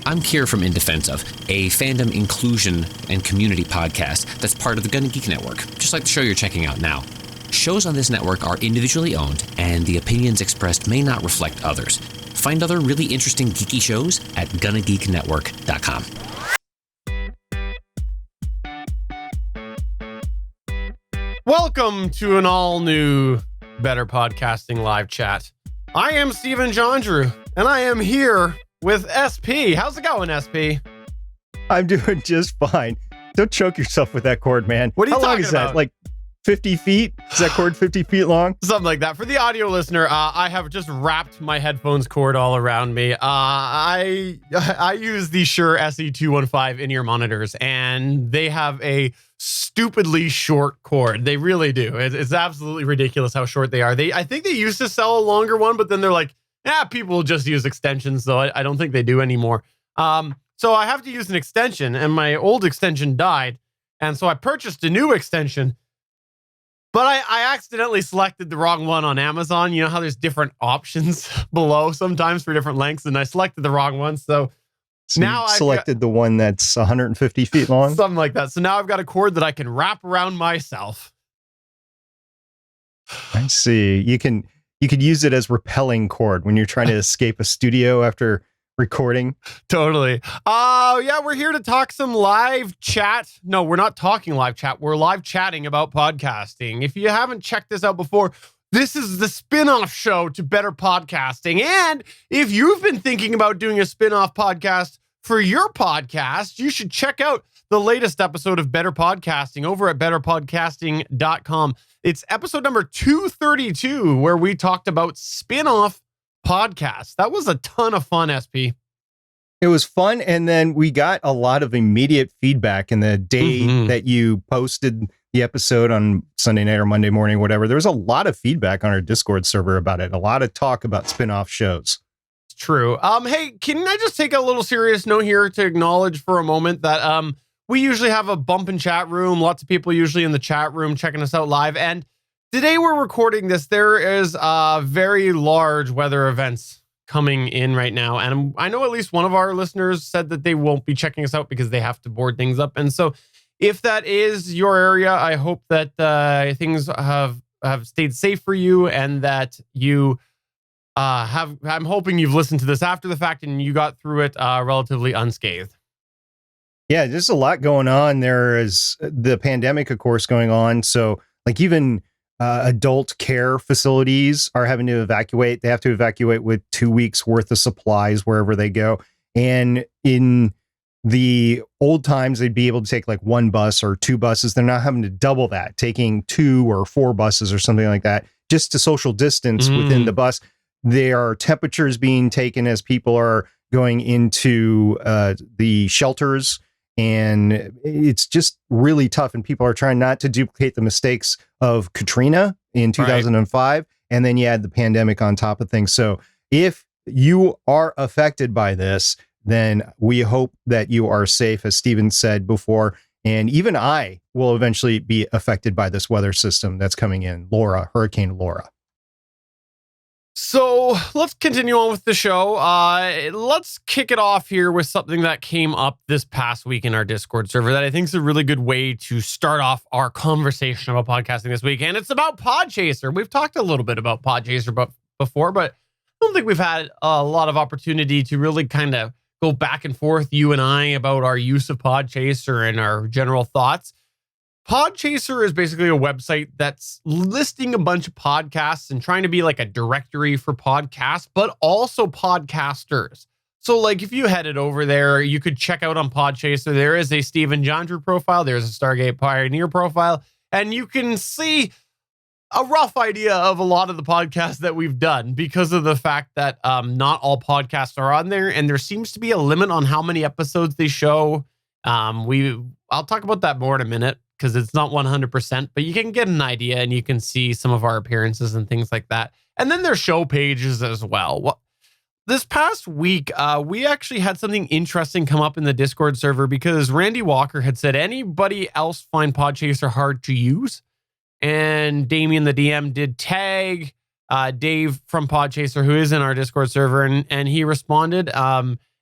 I'm Kier from In Defense Of, a fandom inclusion and community podcast that's part of the GonnaGeek network, just like the show you're checking out now. Shows on this network are individually owned, and the opinions expressed may not reflect others. Find other really interesting geeky shows at GonnaGeekNetwork.com. Welcome to an all-new Better Podcasting live chat. I am Stephen Jondrew, and I am here with SP. How's it going, SP? I'm doing just fine. Don't choke yourself with that cord, man. What are you How long talking is that? about? Like 50 feet? Is that cord 50 feet long? Something like that. For the audio listener, I have just wrapped my headphones cord all around me. I use the Shure SE215 in-ear monitors, and they have a stupidly short cord. They really do. It's absolutely ridiculous how short they are. I think they used to sell a longer one, but then they're like, people just use extensions, so I don't think they do anymore. So I have to use an extension, and my old extension died, and so I purchased a new extension, but I accidentally selected the wrong one on Amazon. You know how there's different options below sometimes for different lengths, and I selected the wrong one, so now I selected the one that's 150 feet long? Something like that. So now I've got a cord that I can wrap around myself. I see. You could use it as repelling cord when you're trying to escape a studio after recording. Totally. Yeah, we're here to talk some live chat. No, we're not talking live chat. We're live chatting about podcasting. If you haven't checked this out before, this is the spin-off show to Better Podcasting. And if you've been thinking about doing a spin-off podcast for your podcast, you should check out the latest episode of Better Podcasting over at betterpodcasting.com. It's episode number 232, where we talked about spin-off podcasts. That was a ton of fun, SP. It was fun, and then we got a lot of immediate feedback in the day that you posted the episode on Sunday night or Monday morning, whatever. There was a lot of feedback on our Discord server about it. A lot of talk about spin-off shows. It's true. Hey, can I just take a little serious note here to acknowledge for a moment that we usually have a bump in chat room. Lots of people usually in the chat room checking us out live. And today we're recording this. There is very large weather events coming in right now. And I know at least one of our listeners said that they won't be checking us out because they have to board things up. And so if that is your area, I hope that things have stayed safe for you, and that you I'm hoping you've listened to this after the fact and you got through it relatively unscathed. Yeah, there's a lot going on. There is the pandemic, of course, going on. So like even adult care facilities are having to evacuate. They have to evacuate with 2 weeks worth of supplies wherever they go. And in the old times, they'd be able to take like one bus or two buses. They're now having to double that, taking 2 or 4 buses or something like that, just to social distance within the bus. There are temperatures being taken as people are going into the shelters. And it's just really tough. And people are trying not to duplicate the mistakes of Katrina in 2005. Right. And then you add the pandemic on top of things. So if you are affected by this, then we hope that you are safe, as Steven said before. And even I will eventually be affected by this weather system that's coming in, Hurricane Laura. So let's continue on with the show. Let's kick it off here with something that came up this past week in our Discord server that I think is a really good way to start off our conversation about podcasting this week. And it's about Podchaser. We've talked a little bit about Podchaser before, but I don't think we've had a lot of opportunity to really kind of go back and forth, you and I, about our use of Podchaser and our general thoughts. Podchaser is basically a website that's listing a bunch of podcasts and trying to be like a directory for podcasts, but also podcasters. So like if you headed over there, you could check out on Podchaser. There is a Stephen Jondrew profile. There's a Stargate Pioneer profile, and you can see a rough idea of a lot of the podcasts that we've done because of the fact that not all podcasts are on there, and there seems to be a limit on how many episodes they show. I'll talk about that more in a minute, because it's not 100%, but you can get an idea and you can see some of our appearances and things like that. And then there's show pages as well. This past week, we actually had something interesting come up in the Discord server because Randy Walker had said, anybody else find Podchaser hard to use? And Damien, the DM, did tag Dave from Podchaser, who is in our Discord server, and he responded.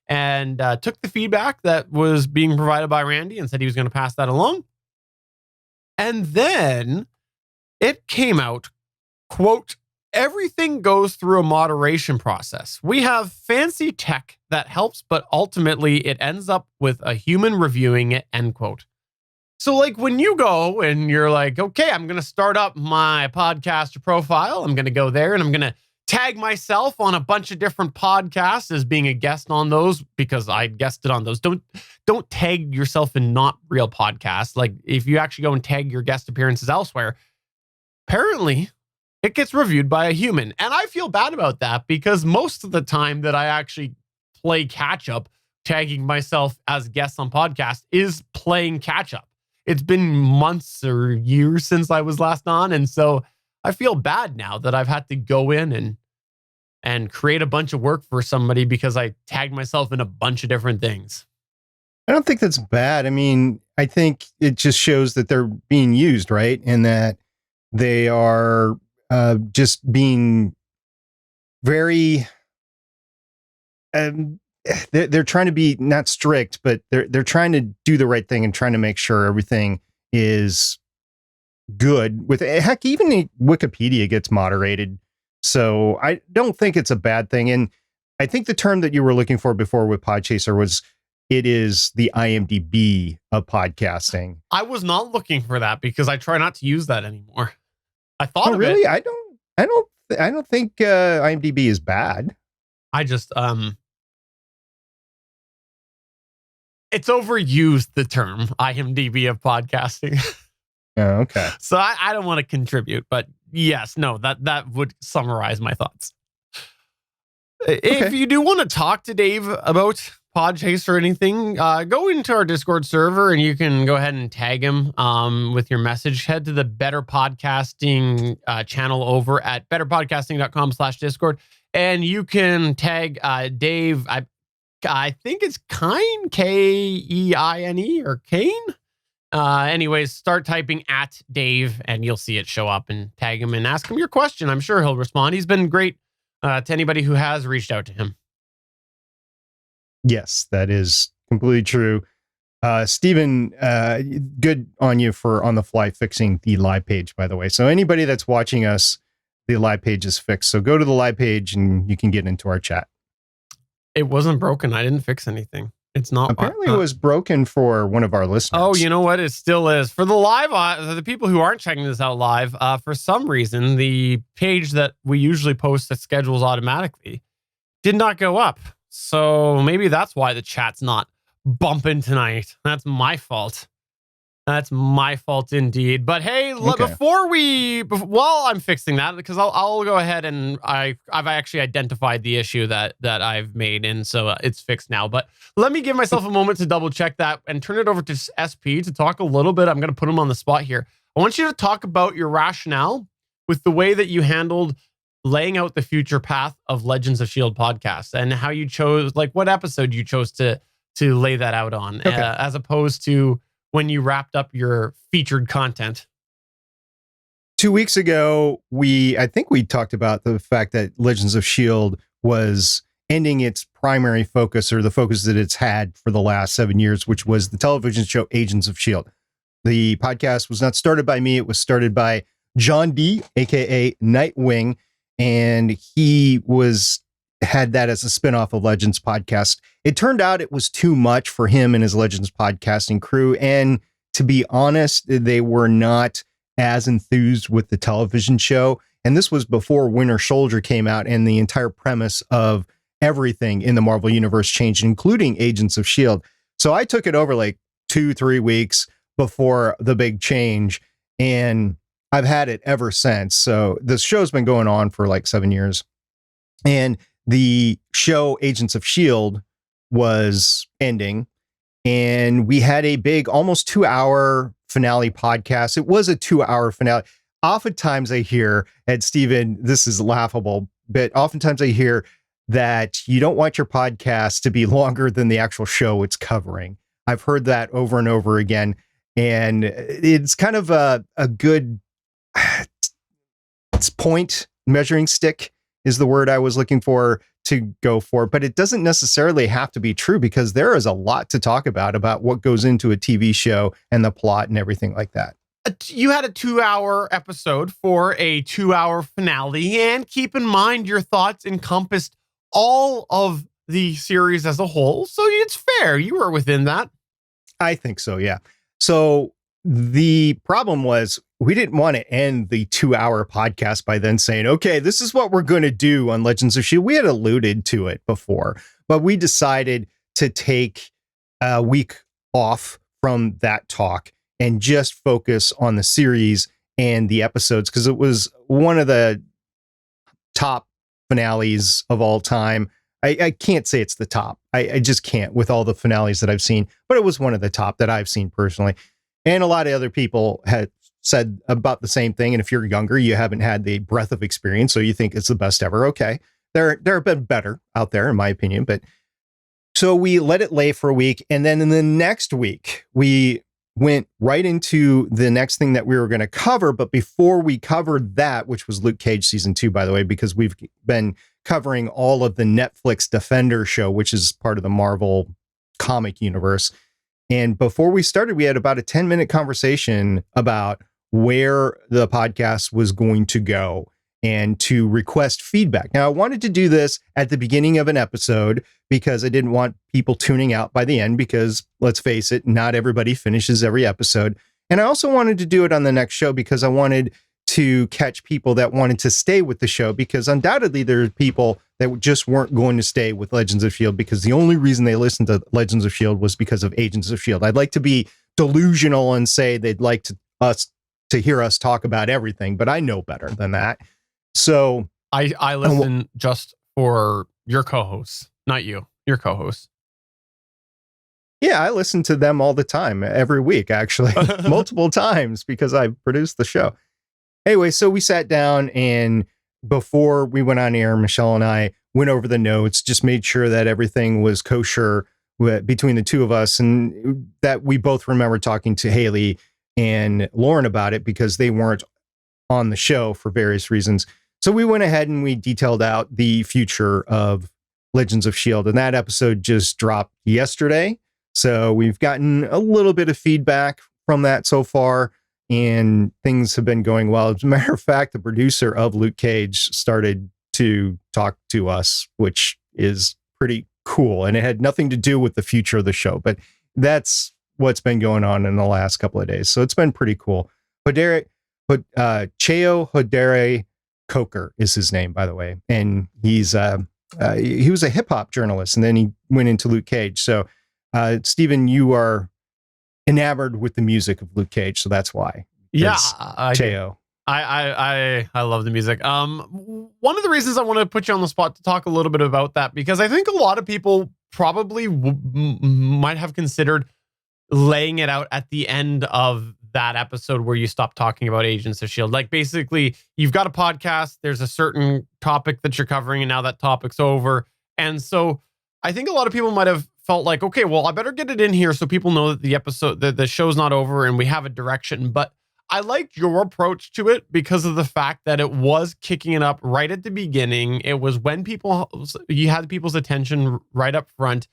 and took the feedback that was being provided by Randy and said he was going to pass that along. And then it came out, quote, everything goes through a moderation process. We have fancy tech that helps, but ultimately it ends up with a human reviewing it, end quote. So like when you go and you're like, okay, I'm going to start up my podcaster profile. I'm going to go there and I'm going to tag myself on a bunch of different podcasts as being a guest on those because I guested on those. Don't tag yourself in not real podcasts. Like if you actually go and tag your guest appearances elsewhere, apparently it gets reviewed by a human. And I feel bad about that because most of the time that I actually play catch up, tagging myself as guests on podcasts is playing catch up. It's been months or years since I was last on. And so I feel bad now that I've had to go in and create a bunch of work for somebody because I tagged myself in a bunch of different things. I don't think that's bad. I mean, I think it just shows that they're being used, right? And that they are just being very, they're trying to be not strict, but they're trying to do the right thing and trying to make sure everything is good. With heck, even Wikipedia gets moderated, so I don't think it's a bad thing. And I think the term that you were looking for before with Podchaser was it is the IMDb of podcasting. I was not looking for that because I try not to use that anymore. I thought of really? it. I don't think IMDb is bad. I just it's overused, the term IMDb of podcasting. Oh, okay. So I don't want to contribute, but yes, no, that would summarize my thoughts. Okay. If you do want to talk to Dave about Podchaser or anything, go into our Discord server and you can go ahead and tag him with your message. Head to the Better Podcasting channel over at betterpodcasting.com/Discord. And you can tag Dave. I think it's Kine, Keine or Kane. Anyways, start typing at Dave and you'll see it show up, and tag him and ask him your question. I'm sure he'll respond. He's been great to anybody who has reached out to him. Yes, that is completely true. Stephen, good on you for on the fly fixing the live page, by the way. So anybody that's watching us, the live page is fixed. So go to the live page and you can get into our chat. It wasn't broken. I didn't fix anything. It's not. Apparently it was broken for one of our listeners. Oh, you know what? It still is. For the live, the people who aren't checking this out live, for some reason, the page that we usually post that schedules automatically did not go up. So maybe that's why the chat's not bumping tonight. That's my fault. That's my fault indeed. But hey, okay. While I'm fixing that, because I'll go ahead and I've actually identified the issue that I've made, and so it's fixed now. But let me give myself a moment to double check that and turn it over to SP to talk a little bit. I'm going to put him on the spot here. I want you to talk about your rationale with the way that you handled laying out the future path of Legends of S.H.I.E.L.D. podcast and how you chose, like what episode you chose to lay that out on, okay, as opposed to when you wrapped up your featured content. 2 weeks ago, I think we talked about the fact that Legends of S.H.I.E.L.D. was ending its primary focus, or the focus that it's had for the last 7 years, which was the television show Agents of S.H.I.E.L.D. The podcast was not started by me. It was started by Jondrew, aka Nightwing, and he had that as a spinoff of Legends podcast. It turned out it was too much for him and his Legends podcasting crew. And to be honest, they were not as enthused with the television show. And this was before Winter Soldier came out and the entire premise of everything in the Marvel Universe changed, including Agents of S.H.I.E.L.D. So I took it over like 2-3 weeks before the big change, and I've had it ever since. So the show's been going on for like 7 years. And the show Agents of S.H.I.E.L.D. was ending, and we had a big, almost 2-hour finale podcast. It was a 2-hour finale. Oftentimes I hear, and Stephen, this is laughable, but oftentimes I hear that you don't want your podcast to be longer than the actual show it's covering. I've heard that over and over again, and it's kind of a good point measuring stick is the word I was looking for to go for, but it doesn't necessarily have to be true because there is a lot to talk about what goes into a TV show and the plot and everything like that. You had a 2-hour episode for a 2-hour finale, and keep in mind your thoughts encompassed all of the series as a whole. So it's fair. You were within that. I think so. Yeah. So the problem was we didn't want to end the 2-hour podcast by then saying, okay, this is what we're going to do on Legends of S.H.I.E.L.D. We had alluded to it before, but we decided to take a week off from that talk and just focus on the series and the episodes because it was one of the top finales of all time. I can't say it's the top. I just can't with all the finales that I've seen, but it was one of the top that I've seen personally. And a lot of other people had said about the same thing. And if you're younger, you haven't had the breadth of experience, so you think it's the best ever. Okay. There have been better out there, in my opinion. But so we let it lay for a week. And then in the next week, we went right into the next thing that we were going to cover. But before we covered that, which was Luke Cage season 2, by the way, because we've been covering all of the Netflix Defender show, which is part of the Marvel comic universe. And before we started, we had about a 10-minute conversation about where the podcast was going to go and to request feedback. Now, I wanted to do this at the beginning of an episode because I didn't want people tuning out by the end because, let's face it, not everybody finishes every episode. And I also wanted to do it on the next show because I wanted to catch people that wanted to stay with the show, because undoubtedly there are people that just weren't going to stay with Legends of S.H.I.E.L.D. because the only reason they listened to Legends of S.H.I.E.L.D. was because of Agents of S.H.I.E.L.D. I'd like to be delusional and say they'd like to hear us talk about everything, but I know better than that. So I listen just for your co-hosts, not you, your co-hosts. Yeah, I listen to them all the time, every week, actually, multiple times because I produce the show. Anyway, so we sat down, and before we went on air, Michelle and I went over the notes, just made sure that everything was kosher between the two of us, and that we both remember talking to Haley and Lauren about it because they weren't on the show for various reasons. So we went ahead and we detailed out the future of Legends of S.H.I.E.L.D. And that episode just dropped yesterday. So we've gotten a little bit of feedback from that so far, and things have been going well. As a matter of fact, the producer of Luke Cage started to talk to us, which is pretty cool. And it had nothing to do with the future of the show, but that's what's been going on in the last couple of days. So it's been pretty cool. Cheo Hodere Coker is his name, by the way. And he was a hip hop journalist, and then he went into Luke Cage. So, Stephen, you are enamored with the music of Luke Cage, so that's why. Yeah, Cheo. I love the music. One of the reasons I want to put you on the spot to talk a little bit about that, because I think a lot of people probably might have considered laying it out at the end of that episode where you stop talking about Agents of S.H.I.E.L.D. Like, basically, you've got a podcast, there's a certain topic that you're covering, and now that topic's over. And so I think a lot of people might have felt like, okay, well, I better get it in here so people know that the episode, the show's not over and we have a direction. But I liked your approach to it because of the fact that it was kicking it up right at the beginning. It was when you had people's attention right up front.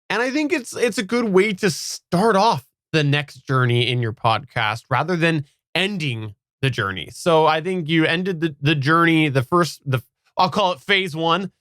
And I think it's a good way to start off the next journey in your podcast rather than ending the journey. So I think you ended the journey, I'll call it phase 1,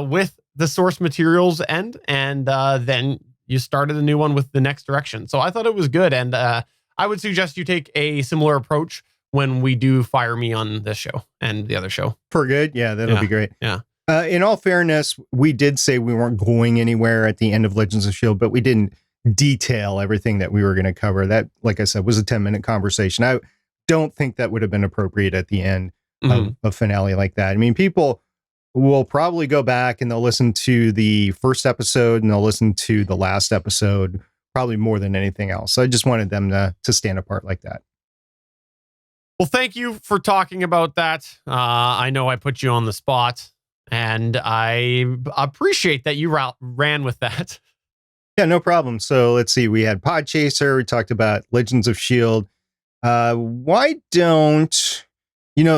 with the source materials end, and then you started a new one with the next direction. So I thought it was good, and I would suggest you take a similar approach when we do Fire Me on this show and the other show. For good? Yeah, that'll be great. Yeah. In all fairness, we did say we weren't going anywhere at the end of Legends of S.H.I.E.L.D., but we didn't detail everything that we were going to cover. That, like I said, was a 10-minute conversation. I don't think that would have been appropriate at the end of a finale like that. I mean, people will probably go back and they'll listen to the first episode and they'll listen to the last episode probably more than anything else. So I just wanted them to stand apart like that. Well, thank you for talking about that. I know I put you on the spot, and I appreciate that you ran with that. Yeah, no problem. So let's see. We had Podchaser. We talked about Legends of S.H.I.E.L.D. Why don't...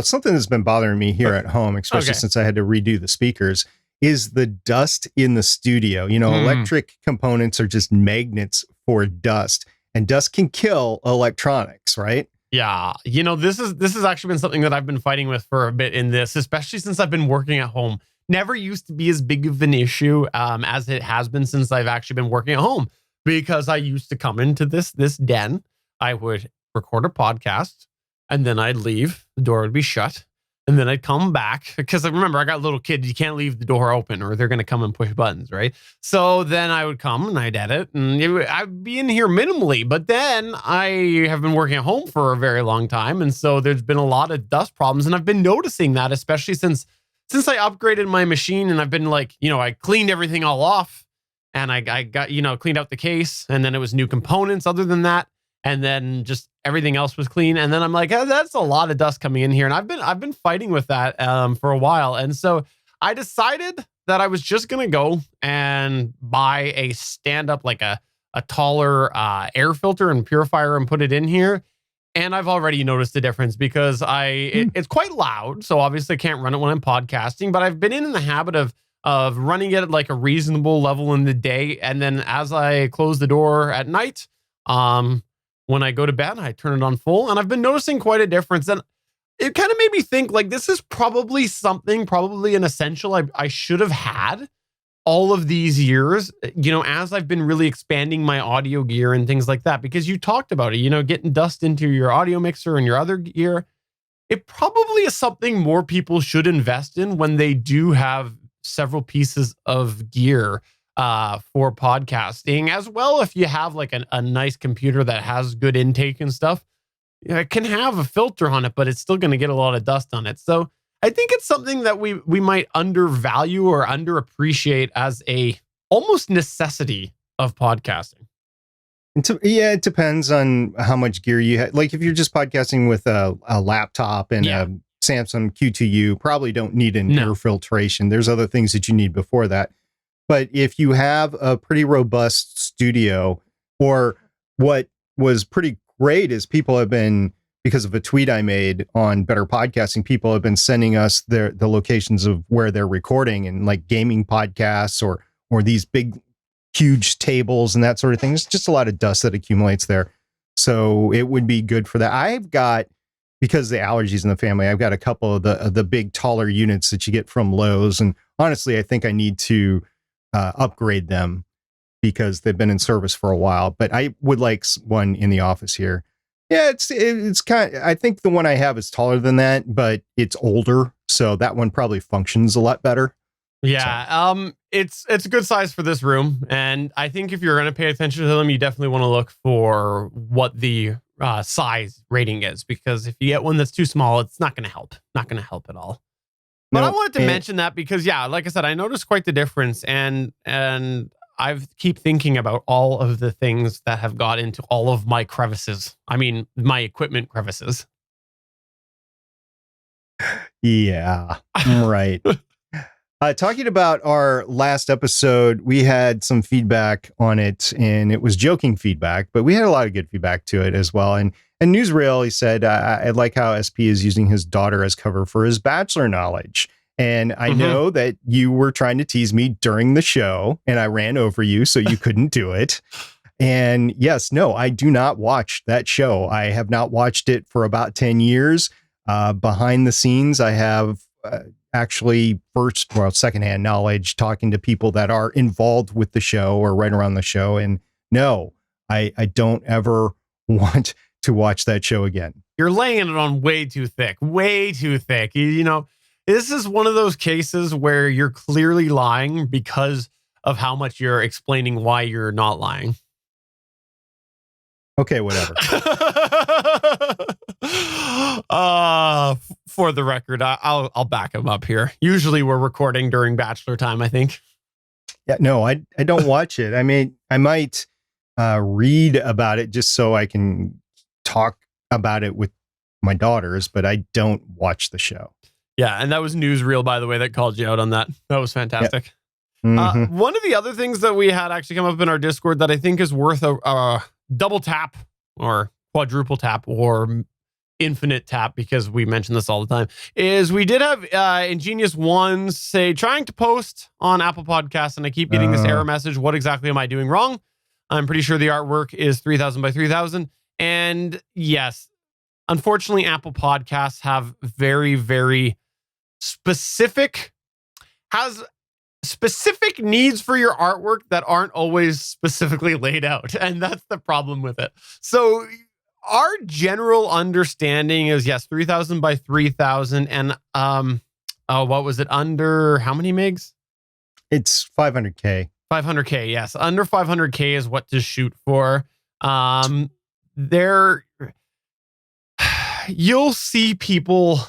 something that's been bothering me here at home, especially since I had to redo the speakers, is the dust in the studio. Electric components are just magnets for dust, and dust can kill electronics, right? Yeah. This has actually been something that I've been fighting with for a bit in this, especially since I've been working at home. Never used to be as big of an issue as it has been since I've actually been working at home, because I used to come into this den. I would record a podcast, and then I'd leave. The door would be shut. And then I'd come back, because I remember I got little kids. You can't leave the door open or they're going to come and push buttons, right? So then I would come and I'd edit, and I'd be in here minimally. But then I have been working at home for a very long time. And so there's been a lot of dust problems. And I've been noticing that, especially since I upgraded my machine, and I've been I cleaned everything all off, and I got, cleaned out the case, and then it was new components other than that. And then just everything else was clean. And then I'm like, that's a lot of dust coming in here. And I've been fighting with that for a while. And so I decided that I was just going to go and buy a stand-up, like a taller air filter and purifier, and put it in here. And I've already noticed the difference, because it's quite loud. So obviously I can't run it when I'm podcasting, but I've been in the habit of running it at like a reasonable level in the day. And then as I close the door at night, when I go to bed, I turn it on full, and I've been noticing quite a difference. And it kind of made me think, this is probably an essential I should have had all of these years, as I've been really expanding my audio gear and things like that, because you talked about it, getting dust into your audio mixer and your other gear. It probably is something more people should invest in when they do have several pieces of gear for podcasting, as well. If you have like a nice computer that has good intake and stuff, it can have a filter on it, but it's still going to get a lot of dust on it. So I think it's something that we might undervalue or underappreciate as a almost necessity of podcasting. It depends on how much gear you have. Like if you're just podcasting with a laptop and a Samsung Q2U, probably don't need an air filtration. There's other things that you need before that. But if you have a pretty robust studio, or what was pretty great is people have been, because of a tweet I made on Better Podcasting, people have been sending us the locations of where they're recording, and like gaming podcasts or these big, huge tables and that sort of thing. It's just a lot of dust that accumulates there. So it would be good for that. I've got, because of the allergies in the family, I've got a couple of the big taller units that you get from Lowe's. And honestly, I think I need to upgrade them, because they've been in service for a while. But I would like one in the office here. Yeah, it's kind of, I think the one I have is taller than that, but it's older, so that one probably functions a lot better. Yeah, so. It's a good size for this room, and I think if you're going to pay attention to them, you definitely want to look for what the size rating is, because if you get one that's too small, it's not going to help. Not going to help at all. But I wanted to mention that because, like I said, I noticed quite the difference, and I keep thinking about all of the things that have got into all of my crevices. I mean, my equipment crevices. Yeah, right. Talking about our last episode, we had some feedback on it, and it was joking feedback, but we had a lot of good feedback to it as well. And Newsreel, he said, I like how SP is using his daughter as cover for his Bachelor knowledge. And I know that you were trying to tease me during the show, and I ran over you, so you couldn't do it. And yes, no, I do not watch that show. I have not watched it for about 10 years. Behind the scenes, I have actually secondhand knowledge, talking to people that are involved with the show or right around the show. And no, I don't ever want to watch that show again. You're laying it on way too thick. You know, this is one of those cases where you're clearly lying because of how much you're explaining why you're not lying. Okay, whatever. For the record, I'll back him up here. Usually we're recording during Bachelor time, I think. Yeah, no, I don't watch it. I mean, I might read about it just so I can talk about it with my daughters, but I don't watch the show. Yeah, and that was Newsreel, by the way, that called you out on that. That was fantastic. Yeah. One of the other things that we had actually come up in our Discord that I think is worth a double tap or quadruple tap or infinite tap, because we mention this all the time, is we did have Ingenious Ones say, trying to post on Apple Podcasts, and I keep getting this error message. What exactly am I doing wrong? I'm pretty sure the artwork is 3,000 by 3,000. And yes, unfortunately, Apple Podcasts have very, very specific needs for your artwork that aren't always specifically laid out. And that's the problem with it. So our general understanding is, yes, 3,000 by 3,000. And what was it? Under how many megs? It's 500K. 500K, yes. Under 500K is what to shoot for. You'll see people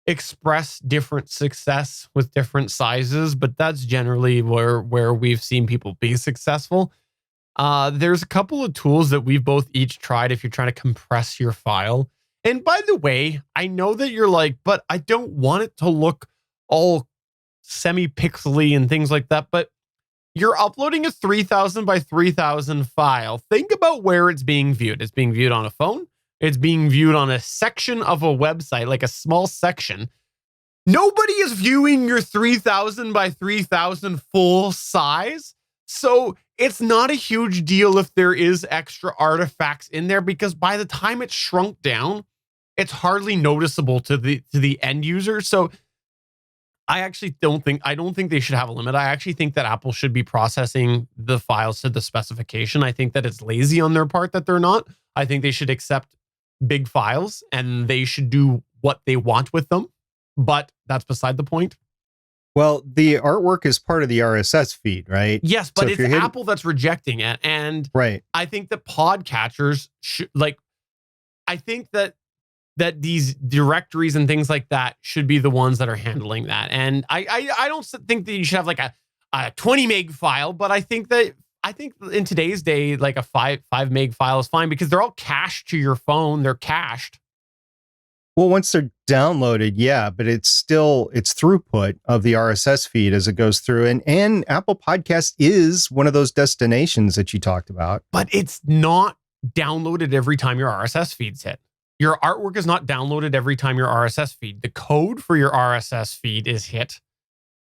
express different success with different sizes, but that's generally where we've seen people be successful. There's a couple of tools that we've both each tried if you're trying to compress your file. And by the way, I know that you're like, but I don't want it to look all semi-pixely and things like that, but you're uploading a 3,000 by 3,000 file. Think about where it's being viewed. It's being viewed on a phone. It's being viewed on a section of a website, like a small section. Nobody is viewing your 3,000 by 3,000 full size. So it's not a huge deal if there is extra artifacts in there, because by the time it's shrunk down, it's hardly noticeable to the end user. So I don't think they should have a limit. I actually think that Apple should be processing the files to the specification. I think that it's lazy on their part that they're not. I think they should accept big files and they should do what they want with them. But that's beside the point. Well, the artwork is part of the RSS feed, right? Yes, but it's Apple that's rejecting it. And right. I think that podcatchers should, I think that these directories and things like that should be the ones that are handling that. And I don't think that you should have like a 20 meg file, but I think in today's day, like a 5 meg file is fine, because they're all cached to your phone. They're cached. Well, once they're downloaded, yeah, but it's throughput of the RSS feed as it goes through. And Apple Podcast is one of those destinations that you talked about. But it's not downloaded every time your RSS feed's hit. Your artwork is not downloaded every time your RSS feed. The code for your RSS feed is hit.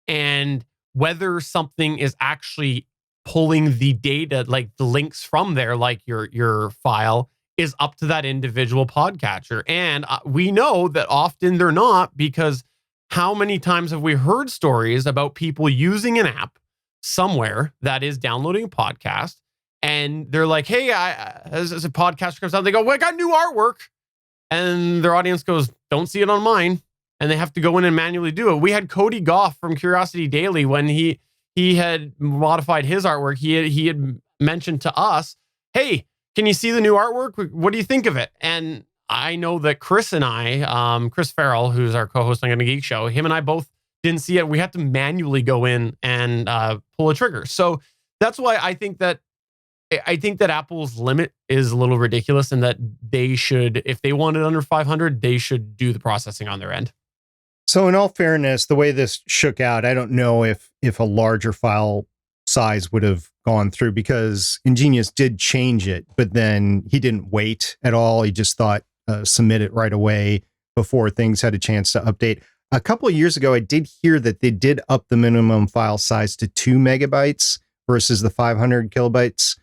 And whether something is actually pulling the data, like the links from there, like your file, is up to that individual podcatcher. And we know that often they're not, because how many times have we heard stories about people using an app somewhere that is downloading a podcast, and they're like, hey, as a podcaster comes out, they go, well, I got new artwork. And their audience goes, don't see it on mine. And they have to go in and manually do it. We had Cody Goff from Curiosity Daily, when he had modified his artwork, he had mentioned to us, hey, can you see the new artwork? What do you think of it? And I know that Chris and I, Chris Farrell, who's our co-host on GonnaGeek Show, him and I both didn't see it. We had to manually go in and pull a trigger. So that's why I think that Apple's limit is a little ridiculous, and that they should, if they want it under 500, they should do the processing on their end. So in all fairness, the way this shook out, I don't know if a larger file size would have gone through, because Ingenious did change it, but then he didn't wait at all. He just thought submit it right away before things had a chance to update. A couple of years ago, I did hear that they did up the minimum file size to 2 megabytes versus the 500 kilobytes.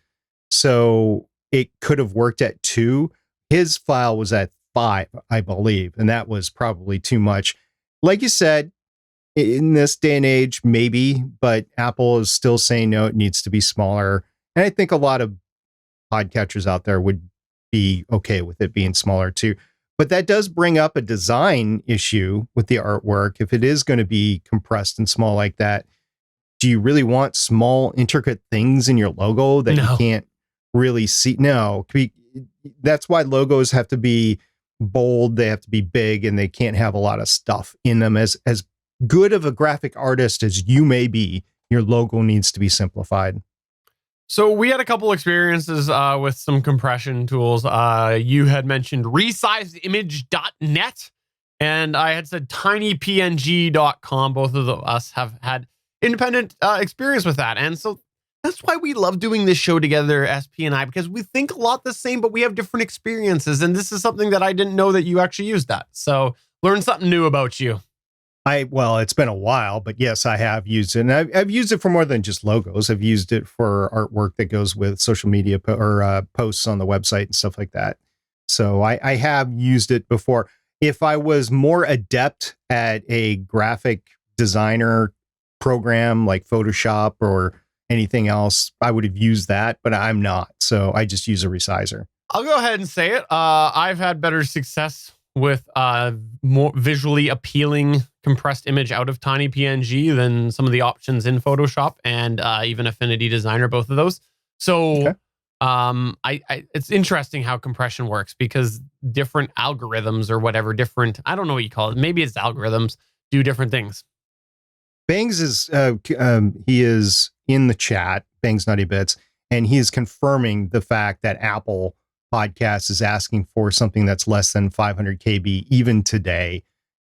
So it could have worked at 2. His file was at 5, I believe, and that was probably too much. Like you said, in this day and age, maybe, but Apple is still saying no, it needs to be smaller. And I think a lot of podcatchers out there would be okay with it being smaller too. But that does bring up a design issue with the artwork. If it is going to be compressed and small like that, do you really want small, intricate things in your logo that you can't really see? No, that's why logos have to be bold, they have to be big, and they can't have a lot of stuff in them. As good of a graphic artist as you may be, your logo needs to be simplified. So we had a couple experiences with some compression tools. You had mentioned resizedimage.net, and I had said tinypng.com. Both of us have had independent experience with that. And so That's why we love doing this show together, SP and I, because we think a lot the same, but we have different experiences. And this is something that I didn't know that you actually used that. So learn something new about you. Well, it's been a while, but yes, I have used it. And I've used it for more than just logos. I've used it for artwork that goes with social media posts on the website and stuff like that. So I have used it before. If I was more adept at a graphic designer program like Photoshop or anything else, I would have used that, but I'm not. So I just use a resizer. I'll go ahead and say it. I've had better success with more visually appealing compressed image out of tiny PNG than some of the options in Photoshop and even Affinity Designer, both of those. So it's interesting how compression works because different algorithms or whatever, I don't know what you call it. Maybe it's algorithms do different things. Bangs is he is in the chat, Bangs Nutty Bits, and he is confirming the fact that Apple Podcast is asking for something that's less than 500 KB even today.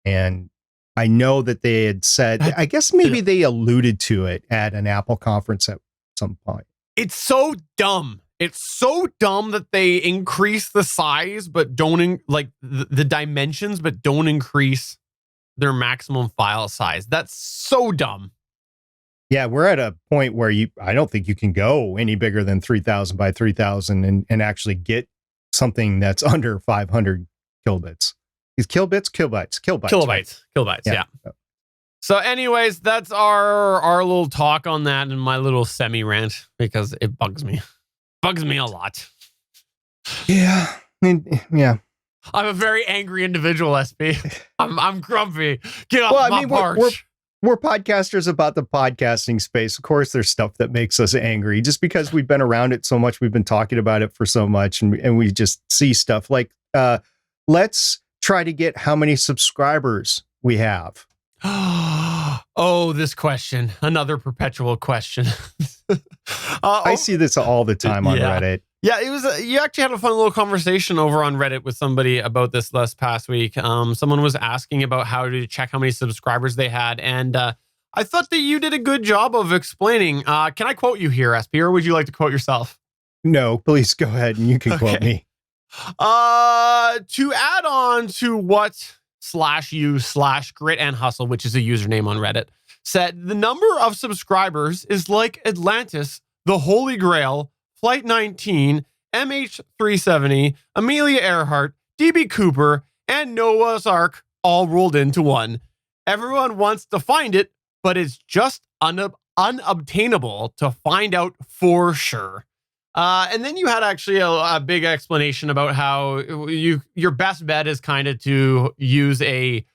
And I know that they had said, I guess maybe they alluded to it at an Apple conference at some point. It's so dumb. It's so dumb that they increase the size, but don't the dimensions, but don't increase their maximum file size. That's so dumb. Yeah, we're at a point where I don't think you can go any bigger than 3,000 by 3,000 and actually get something that's under 500 kilobits. Is kilobytes? Kilobytes. Yeah. So anyways, that's our little talk on that and my little semi-rant because it bugs me. Bugs me a lot. Yeah. Yeah. I'm a very angry individual, SP. I'm grumpy. Get off my porch. We're podcasters about the podcasting space. Of course, there's stuff that makes us angry just because we've been around it so much. We've been talking about it for so much and we just see stuff like, let's try to get how many subscribers we have. Oh, this question. Another perpetual question. I see this all the time on Reddit. Yeah, it was. You actually had a fun little conversation over on Reddit with somebody about this last past week. Someone was asking about how to check how many subscribers they had, and I thought that you did a good job of explaining. Can I quote you here, SP, or would you like to quote yourself? No, please go ahead and you can quote me. To add on to what /u/grit and hustle, which is a username on Reddit, said the number of subscribers is like Atlantis, the Holy Grail, Flight 19, MH370, Amelia Earhart, DB Cooper, and Noah's Ark all rolled into one. Everyone wants to find it, but it's just unobtainable to find out for sure. And then you had actually a big explanation about how your best bet is kind of to use a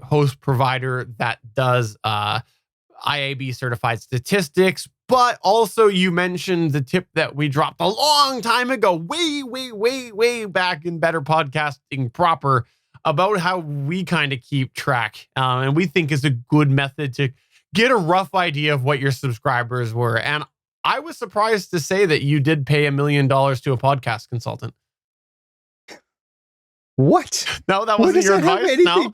host provider that does IAB certified statistics, but also you mentioned the tip that we dropped a long time ago, way back in Better Podcasting Proper, about how we kind of keep track, and we think is a good method to get a rough idea of what your subscribers were. And I was surprised to say that you did pay $1 million to a podcast consultant. What? No, that wasn't your advice? No?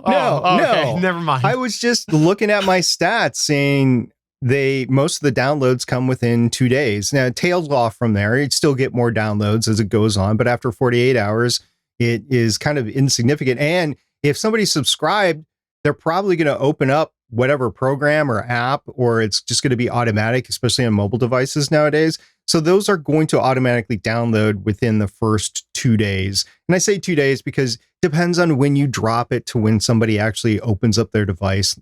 No, okay. Never mind. I was just looking at my stats saying most of the downloads come within 2 days. Now it tails off from there. You'd still get more downloads as it goes on, but after 48 hours, it is kind of insignificant. And if somebody subscribed, they're probably going to open up whatever program or app, or it's just going to be automatic, especially on mobile devices nowadays. So those are going to automatically download within the first 2 days. And I say 2 days because it depends on when you drop it to when somebody actually opens up their device.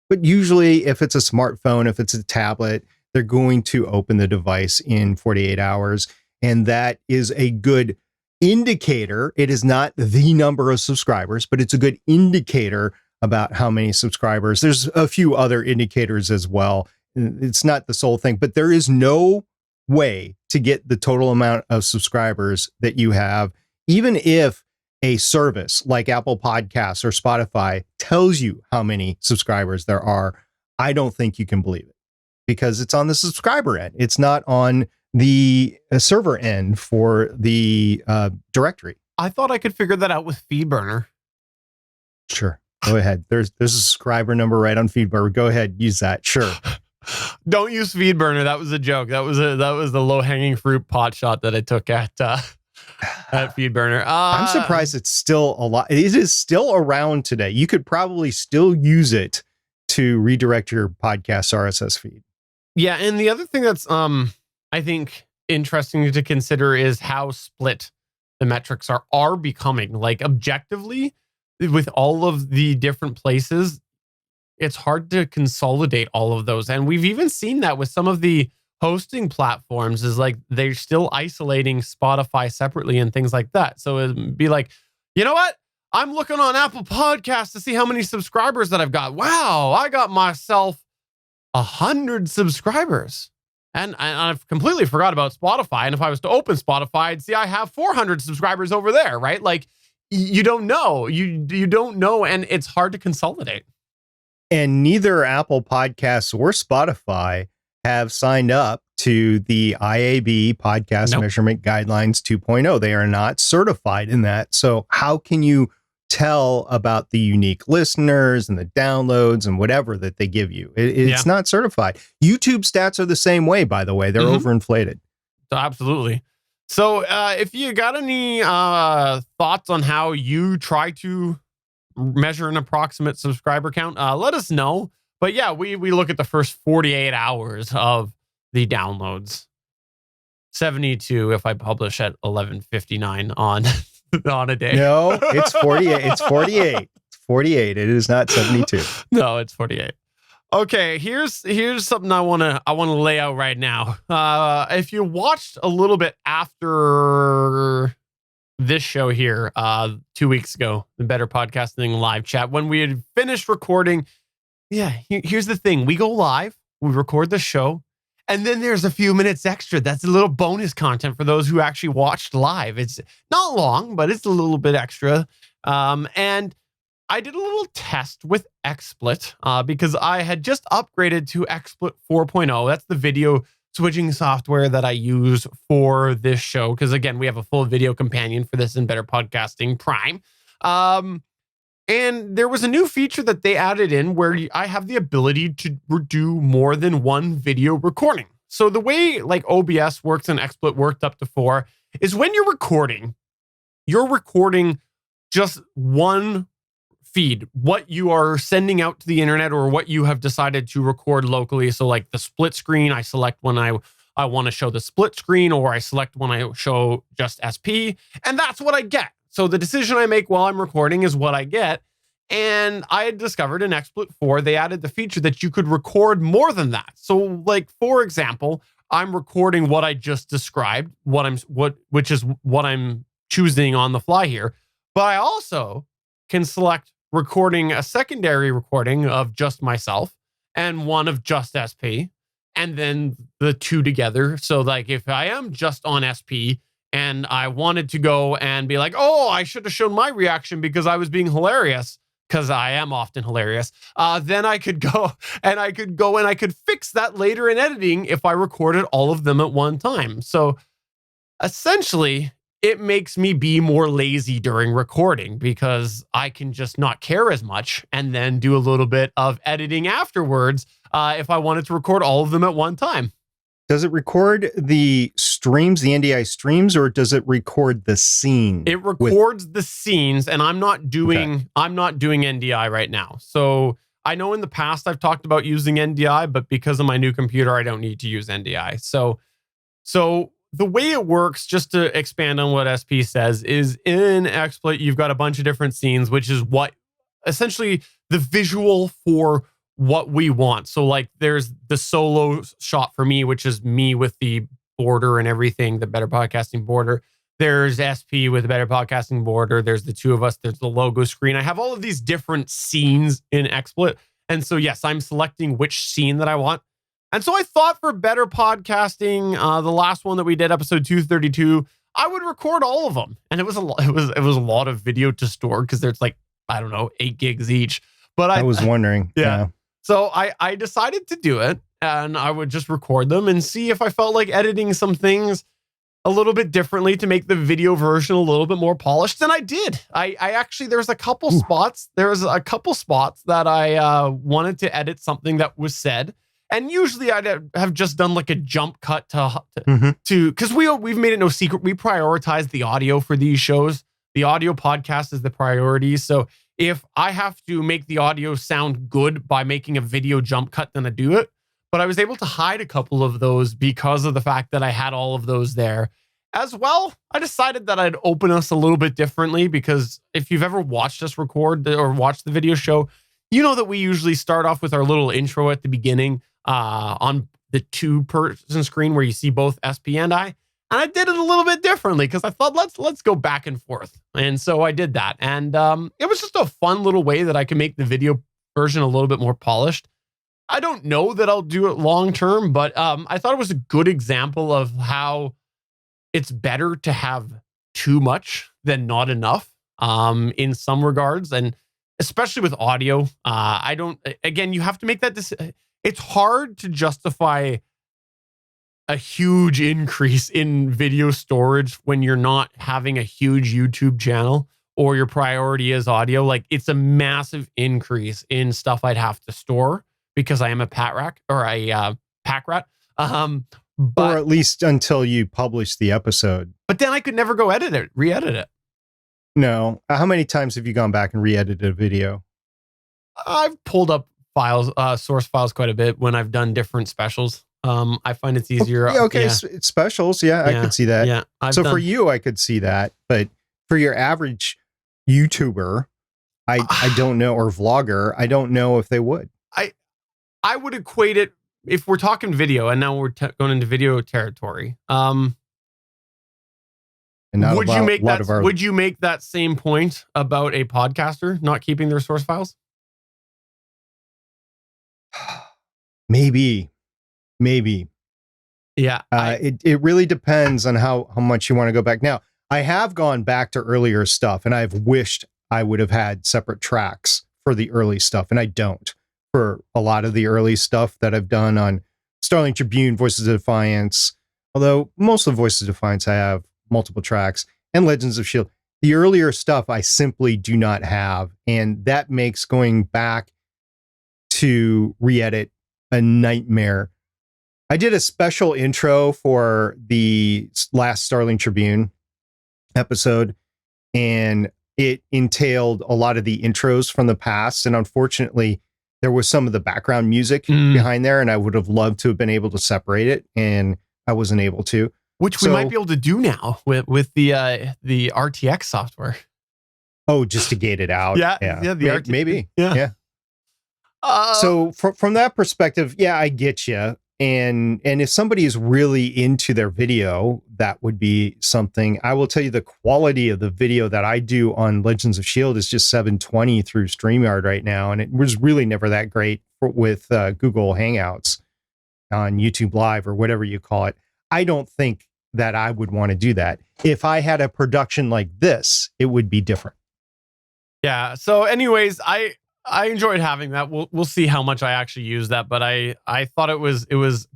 But usually if it's a smartphone, if it's a tablet, they're going to open the device in 48 hours. And that is a good indicator. It is not the number of subscribers, but it's a good indicator about how many subscribers. There's a few other indicators as well. It's not the sole thing, but there is no way to get the total amount of subscribers that you have, even if a service like Apple Podcasts or Spotify tells you how many subscribers there are. I don't think you can believe it because it's on the subscriber end. It's not on the server end for the directory. I thought I could figure that out with FeedBurner. Sure. Go ahead. There's a subscriber number right on FeedBurner. Go ahead. Use that. Sure. Don't use FeedBurner. That was a joke. That was the low hanging fruit pot shot that I took at FeedBurner. I'm surprised it's still a lot. It is still around today. You could probably still use it to redirect your podcast RSS feed. Yeah, and the other thing that's I think interesting to consider is how split the metrics are becoming. Like objectively, with all of the different places, it's hard to consolidate all of those. And we've even seen that with some of the hosting platforms, is like they're still isolating Spotify separately and things like that. So it'd be like, you know what? I'm looking on Apple Podcasts to see how many subscribers that I've got. Wow, I got myself 100 subscribers. And I've completely forgot about Spotify. And if I was to open Spotify, I'd see I have 400 subscribers over there, right? Like you don't know. You don't know, and it's hard to consolidate. And neither Apple Podcasts or Spotify have signed up to the IAB Podcast Measurement Guidelines 2.0. They are not certified in that. So how can you tell about the unique listeners and the downloads and whatever that they give you? It's not certified. YouTube stats are the same way, by the way. They're overinflated. Absolutely. So if you got any thoughts on how you try to measure an approximate subscriber count, let us know. But yeah, we look at the first 48 hours of the downloads. 72 if I publish at 11:59 on a day. No, it's 48. It's 48. It's 48. It is not 72. No, it's 48. Okay, here's something I wanna lay out right now. If you watched a little bit after this show here 2 weeks ago, the Better Podcasting live chat, when we had finished recording, here's the thing. We go live, we record the show, and then there's a few minutes extra. That's a little bonus content for those who actually watched live. It's not long, but it's a little bit extra. And I did a little test with Xsplit because I had just upgraded to Xsplit 4.0. That's the video switching software that I use for this show. Because again, we have a full video companion for this in Better Podcasting Prime. And there was a new feature that they added in where I have the ability to do more than one video recording. So the way like OBS works and Xsplit worked up to 4 is when you're recording just one feed, what you are sending out to the internet or what you have decided to record locally. So like the split screen, I select when I want to show the split screen, or I select when I show just SP, and that's what I get. So the decision I make while I'm recording is what I get. And I had discovered in Xsplit 4, they added the feature that you could record more than that. So like, for example, I'm recording what I just described, which is what I'm choosing on the fly here. But I also can select recording a secondary recording of just myself and one of just SP, and then the two together. So like if I am just on SP and I wanted to go and be like, oh, I should have shown my reaction because I was being hilarious, because I am often hilarious, then I could go and I could fix that later in editing if I recorded all of them at one time. So essentially, it makes me be more lazy during recording because I can just not care as much and then do a little bit of editing afterwards if I wanted to record all of them at one time. Does it record the streams, the NDI streams, or does it record the scene? It records the scenes, and I'm not doing NDI right now. So I know in the past I've talked about using NDI, but because of my new computer, I don't need to use NDI. So the way it works, just to expand on what SP says, is in XSplit, you've got a bunch of different scenes, which is what essentially the visual for what we want. So like there's the solo shot for me, which is me with the border and everything, the Better Podcasting border. There's SP with the Better Podcasting border. There's the two of us. There's the logo screen. I have all of these different scenes in XSplit. And so, yes, I'm selecting which scene that I want. And so I thought for Better Podcasting, the last one that we did, episode 232, I would record all of them. And it was a lot of video to store because there's like, I don't know, 8 gigs each. But I was wondering. Yeah. So I decided to do it, and I would just record them and see if I felt like editing some things a little bit differently to make the video version a little bit more polished. And I did. I actually, there's a couple spots. There was a couple spots that I wanted to edit something that was said. And usually I'd have just done like a jump cut to because we've made it no secret. We prioritize the audio for these shows. The audio podcast is the priority. So if I have to make the audio sound good by making a video jump cut, then I do it. But I was able to hide a couple of those because of the fact that I had all of those there. As well, I decided that I'd open us a little bit differently because if you've ever watched us record or watched the video show, you know that we usually start off with our little intro at the beginning on the 2-person screen where you see both SP and I. And I did it a little bit differently because I thought, let's go back and forth. And so I did that. And it was just a fun little way that I can make the video version a little bit more polished. I don't know that I'll do it long term, but I thought it was a good example of how it's better to have too much than not enough in some regards. And especially with audio, you have to make that decision. It's hard to justify a huge increase in video storage when you're not having a huge YouTube channel or your priority is audio. Like it's a massive increase in stuff I'd have to store because I am a pack rat. Or at least until you publish the episode. But then I could never go re-edit it. No. How many times have you gone back and re-edited a video? I've pulled up files, source files quite a bit when I've done different specials. I find it's easier. It's specials. Yeah, I could see that. Yeah. For you, I could see that. But for your average YouTuber, I don't know, or vlogger, I don't know if they would. I would equate it, if we're talking video, and now we're going into video territory. Would you make that same point about a podcaster not keeping their source files? Maybe. Yeah. It really depends on how much you want to go back. Now, I have gone back to earlier stuff, and I've wished I would have had separate tracks for the early stuff, and I don't. For a lot of the early stuff that I've done on Starling Tribune, Voices of Defiance, although most of Voices of Defiance I have multiple tracks, and Legends of S.H.I.E.L.D. The earlier stuff I simply do not have, and that makes going back to re-edit a nightmare. I did a special intro for the last Starling Tribune episode, and it entailed a lot of the intros from the past, and unfortunately there was some of the background music behind there, and I would have loved to have been able to separate it, and I wasn't able to. Which we might be able to do now with the RTX software. Oh, just to gate it out. Yeah. Maybe. Yeah. So from that perspective, yeah, I get you. And if somebody is really into their video, that would be something. I will tell you the quality of the video that I do on Legends of S.H.I.E.L.D. is just 720 through StreamYard right now. And it was really never that great with Google Hangouts on YouTube Live or whatever you call it. I don't think that I would want to do that. If I had a production like this, it would be different. Yeah. So anyways, I enjoyed having that. We'll see how much I actually use that, but I thought it was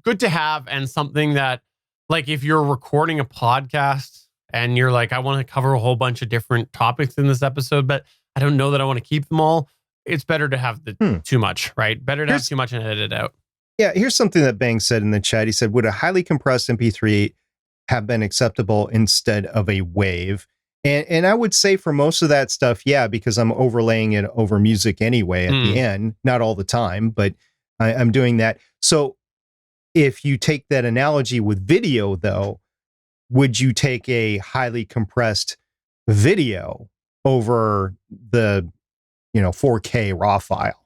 good to have, and something that, like, if you're recording a podcast and you're like, I want to cover a whole bunch of different topics in this episode, but I don't know that I want to keep them all. It's better to have the too much, right? Better to have too much and edit it out. Yeah, here's something that Bang said in the chat. He said, would a highly compressed MP3 have been acceptable instead of a WAV? And I would say for most of that stuff, yeah, because I'm overlaying it over music anyway at the end. Not all the time, but I'm doing that. So if you take that analogy with video, though, would you take a highly compressed video over the 4K raw file?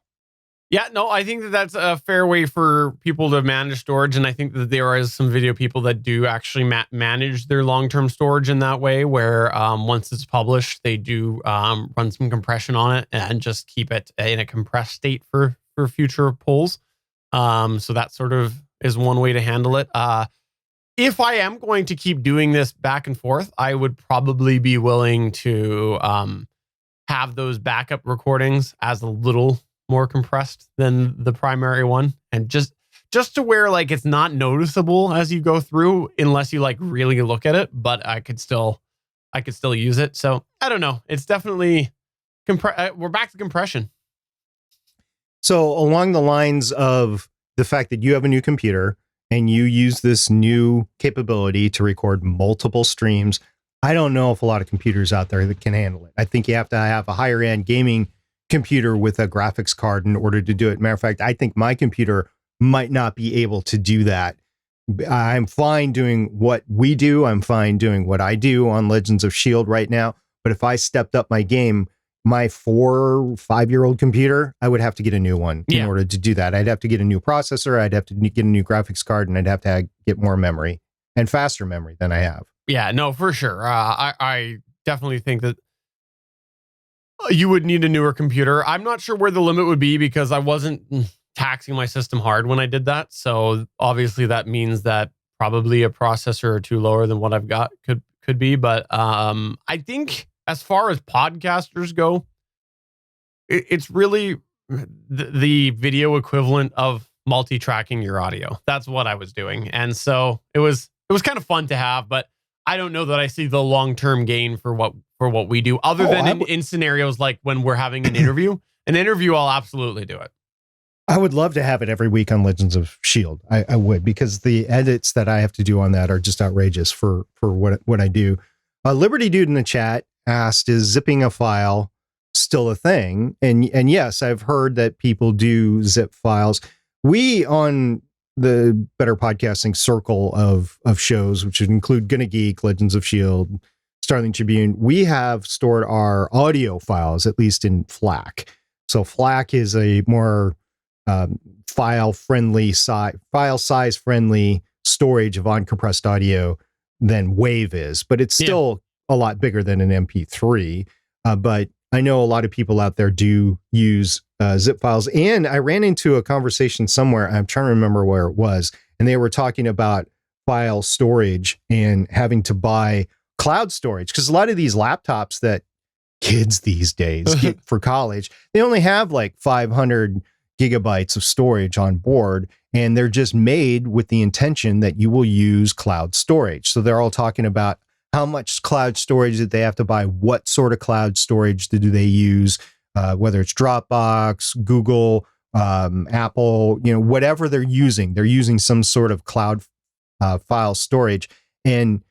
Yeah, no, I think that that's a fair way for people to manage storage. And I think that there is some video people that do actually manage their long-term storage in that way, where once it's published, they do run some compression on it and just keep it in a compressed state for future pulls. So that sort of is one way to handle it. If I am going to keep doing this back and forth, I would probably be willing to have those backup recordings as a little more compressed than the primary one, and just to where, like, it's not noticeable as you go through unless you like really look at it, but I could still use it. So I don't know. It's definitely we're back to compression. So along the lines of the fact that you have a new computer and you use this new capability to record multiple streams, I don't know if a lot of computers out there that can handle it. I think you have to have a higher end gaming computer with a graphics card in order to do it. Matter of fact, I think my computer might not be able to do that. I'm fine doing what we do. I'm fine doing what I do on Legends of S.H.I.E.L.D. right now. But if I stepped up my game, my 4 or 5-year-old computer, I would have to get a new one in order to do that. I'd have to get a new processor. I'd have to get a new graphics card, and I'd have to get more memory and faster memory than I have. Yeah, no, for sure. I definitely think that you would need a newer computer. I'm not sure where the limit would be because I wasn't taxing my system hard when I did that. So obviously that means that probably a processor or two lower than what I've got could be. But I think as far as podcasters go, it's really the video equivalent of multi-tracking your audio. That's what I was doing. And so it was kind of fun to have, but I don't know that I see the long-term gain for what we do other than in scenarios like when we're having an interview. An interview, I'll absolutely do it. I would love to have it every week on Legends of S.H.I.E.L.D. I would, because the edits that I have to do on that are just outrageous for what I do. Liberty Dude in the chat asked, is zipping a file still a thing? And yes, I've heard that people do zip files. We on the Better Podcasting circle of shows, which would include GonnaGeek, Legends of S.H.I.E.L.D., Starling Tribune, we have stored our audio files, at least in FLAC. So FLAC is a more file size friendly storage of uncompressed audio than WAVE is, but it's still a lot bigger than an MP3. But I know a lot of people out there do use zip files. And I ran into a conversation somewhere, I'm trying to remember where it was, and they were talking about file storage and having to buy cloud storage, because a lot of these laptops that kids these days get for college, they only have like 500 gigabytes of storage on board, and they're just made with the intention that you will use cloud storage. So they're all talking about how much cloud storage that they have to buy, what sort of cloud storage do they use, whether it's Dropbox, Google, Apple, whatever they're using some sort of cloud file storage. And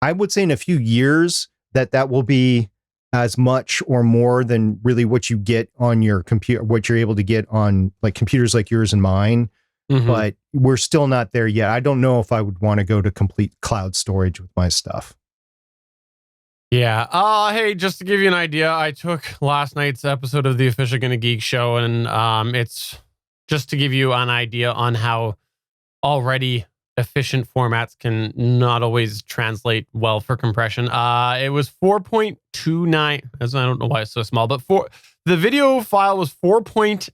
I would say in a few years that will be as much or more than really what you get on your computer, what you're able to get on like computers like yours and mine. Mm-hmm. But we're still not there yet. I don't know if I would want to go to complete cloud storage with my stuff. Yeah. Hey, just to give you an idea, I took last night's episode of the official GonnaGeek show, and it's just to give you an idea on how already efficient formats can not always translate well for compression. It was 4.29. I don't know why it's so small, but the video file was 4.29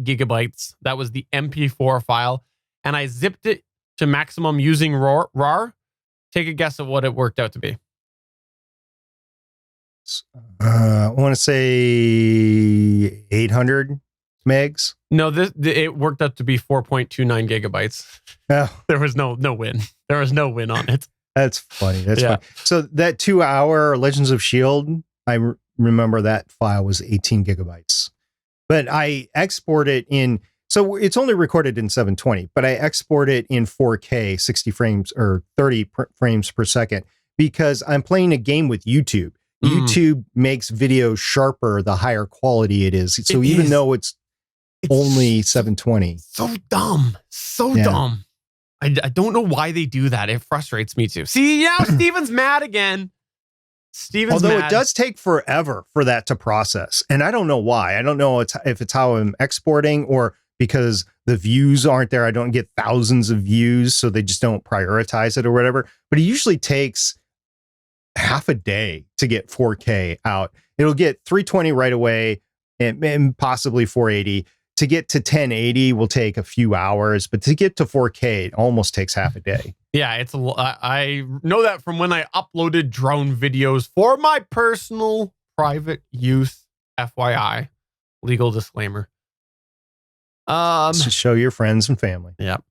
gigabytes. That was the MP4 file, and I zipped it to maximum using RAR. Take a guess at what it worked out to be. I want to say 800 megs. No, it worked out to be 4.29 gigabytes. Oh. There was no win. There was no win on it. That's funny. That's funny. So that 2-hour Legends of S.H.I.E.L.D., I remember that file was 18 gigabytes. But I export it in, so it's only recorded in 720, but I export it in 4K, 60 frames or 30 frames per second, because I'm playing a game with YouTube. YouTube makes video sharper the higher quality it is. So even though it's only 720. So dumb. Dumb. I don't know why they do that. It frustrates me too. See, Steven's mad again. Although it does take forever for that to process. And I don't know why. I don't know if it's how I'm exporting or because the views aren't there. I don't get thousands of views, so they just don't prioritize it or whatever. But it usually takes half a day to get 4K out. It'll get 320 right away and possibly 480. To get to 1080 will take a few hours, but to get to 4K, it almost takes half a day. Yeah, I know that from when I uploaded drone videos for my personal private use. FYI, legal disclaimer. To show your friends and family. Yep.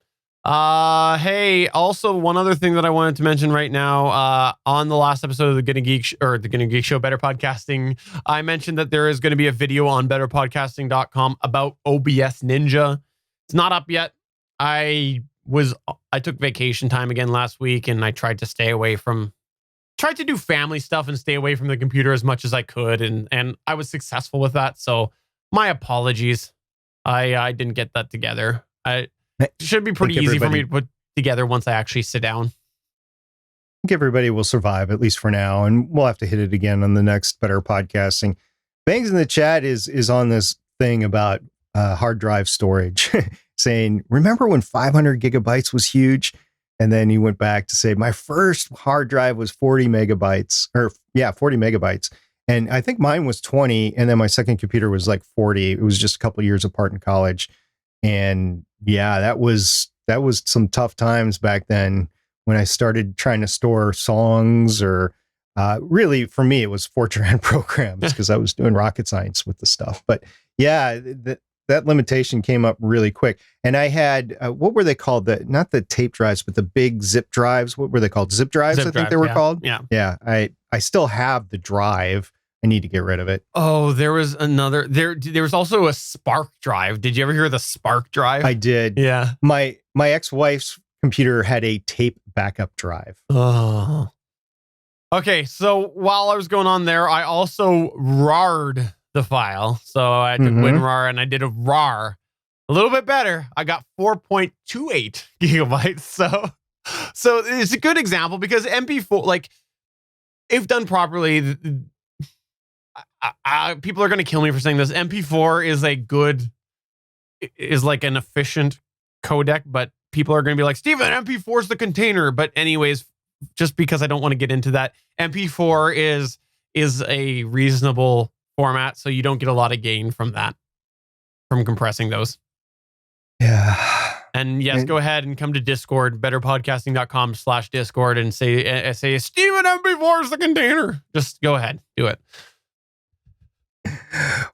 Hey, also one other thing that I wanted to mention right now, on the last episode of the GonnaGeek Show, Better Podcasting, I mentioned that there is going to be a video on betterpodcasting.com about OBS Ninja. It's not up yet. I took vacation time again last week, and I tried to do family stuff and stay away from the computer as much as I could, and I was successful with that. So my apologies. I didn't get that together. It should be pretty easy for me to put together once I actually sit down. I think everybody will survive, at least for now, and we'll have to hit it again on the next Better Podcasting. Bangs in the chat is on this thing about hard drive storage, saying, remember when 500 gigabytes was huge? And then he went back to say, my first hard drive was 40 megabytes. And I think mine was 20. And then my second computer was like 40. It was just a couple of years apart in college. And yeah, that was some tough times back then when I started trying to store songs, or really for me, it was Fortran programs because I was doing rocket science with the stuff. But yeah, that limitation came up really quick. And I had, what were they called? Not the tape drives, but the big zip drives. What were they called? Zip drives, I think they were called. Yeah. Yeah. I still have the drive. I need to get rid of it. Oh, there was another, there was also a Spark drive. Did you ever hear the Spark drive? I did. Yeah. My ex-wife's computer had a tape backup drive. Oh. Okay. So while I was going on there, I also RAR'd the file. So I took WinRAR and I did a RAR. A little bit better. I got 4.28 gigabytes. So it's a good example because MP4, like, if done properly, people are going to kill me for saying this. MP4 is like an efficient codec, but people are going to be like, Steven, MP4 is the container. But anyways, just because I don't want to get into that, MP4 is a reasonable format, so you don't get a lot of gain from that, from compressing those. Yeah. And yes, go ahead and come to Discord, betterpodcasting.com/Discord, and say Steven, MP4 is the container. Just go ahead, do it.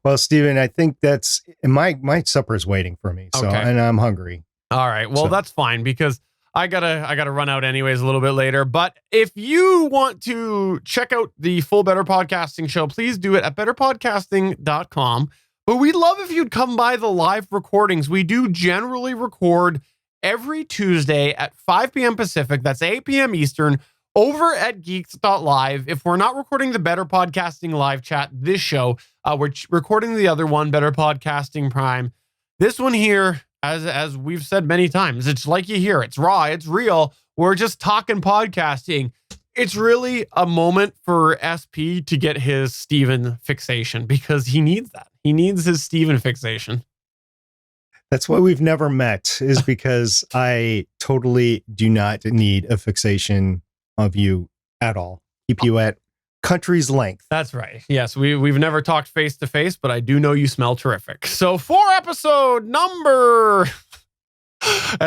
Well, Steven, I think that's my supper is waiting for me. So, and I'm hungry. All right. Well, that's fine because I gotta run out anyways a little bit later. But if you want to check out the full Better Podcasting show, please do it at betterpodcasting.com. But we'd love if you'd come by the live recordings. We do generally record every Tuesday at 5 p.m. Pacific. That's 8 p.m. Eastern over at Geeks.Live. If we're not recording the Better Podcasting live chat, this show, we're recording the other one, Better Podcasting Prime. This one here, as we've said many times, it's like you hear, it's raw, it's real. We're just talking podcasting. It's really a moment for SP to get his Steven fixation because he needs that. He needs his Steven fixation. That's why we've never met, is because I totally do not need a fixation of you at all. Keep you at country's length. That's right. Yes, we've never talked face to face, but I do know you smell terrific. So for episode number...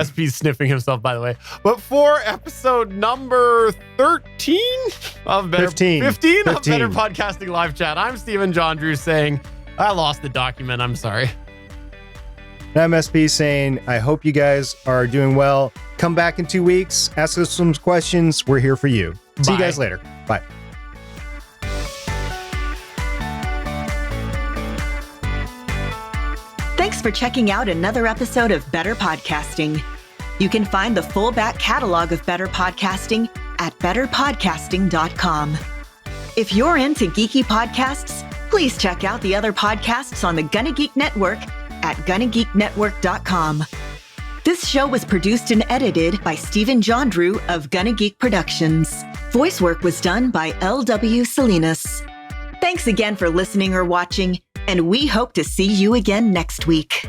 SP's sniffing himself, by the way. But for episode number 13 of Better 15 of Better Podcasting Live Chat, I'm Steven Jondrew saying, I lost the document. I'm sorry. And I'm SP saying, I hope you guys are doing well. Come back in 2 weeks. Ask us some questions. We're here for you. See you guys later. Bye. Thanks for checking out another episode of Better Podcasting. You can find the full back catalog of Better Podcasting at betterpodcasting.com. If you're into geeky podcasts, please check out the other podcasts on the GonnaGeek Network at GonnaGeekNetwork.com. This show was produced and edited by Steven Jondrew of GonnaGeek Productions. Voice work was done by L.W. Salinas. Thanks again for listening or watching, and we hope to see you again next week.